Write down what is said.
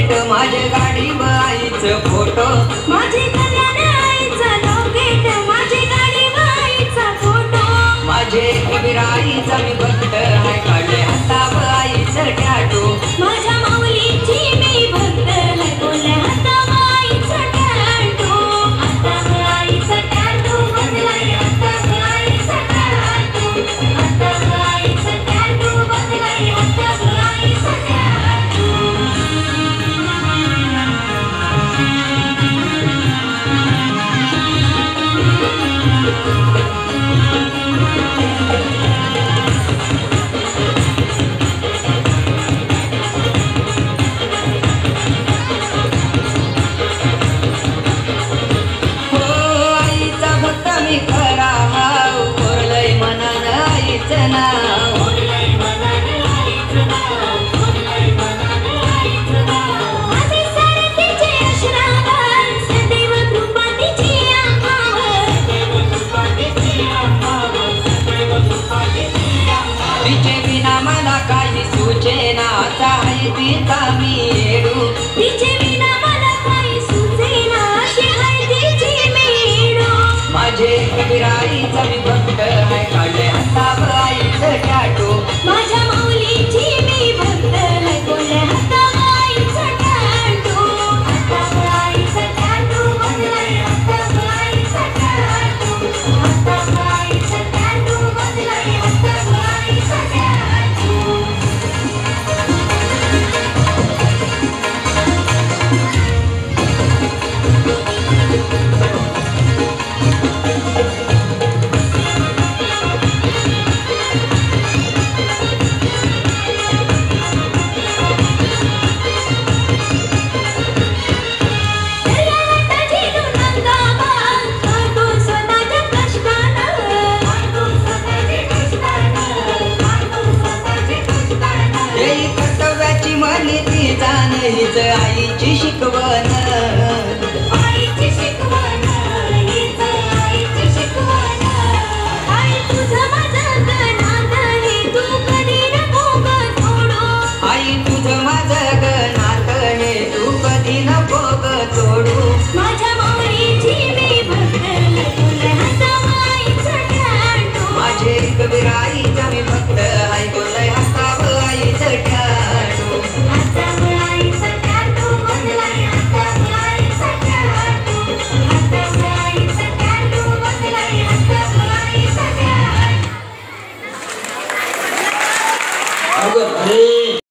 locket माझ्या गाडीवर आईचं फोटो माझे कल्याण आईचं लॉकेट माझे गाडीवर आईचा फोटो माझे कबीर आईचा मी भक्त हाय काढले हातावर आईचं टॅटू माझ्या माऊलीची मी भक्त हाय बोलले हातावर आईचा टॅटू हातावर आईचा टॅटू बदलाय हातावर आईचा टॅटू हातावर आईचा टॅटू बदलाय हातावर आईचा टॅटू खरा ओरलय मनान आईचं नाव माझे सारथीचे आश्रमावर सदैव कृपा तिची आम्हावर तिचे विना मला काही सुचेना आता आहे तिचा मी येडू तिचे विना मला काही सुचेना अशी आहे तिची मेडू माझे कबीर आईचा मी भक्त हाय काढले हातावर आईचं टॅटू माझ्या माऊलीची मी भक्त हाय बोलले हातावर आईचा टॅटू हातावर आईचा टॅटू बदलाय हातावर आईचा टॅटू हातावर आईचा टॅटू बदलाय हातावर आईचा टॅटू कर्तव्याची म्हणी ती जाण हीच आईची शिकवण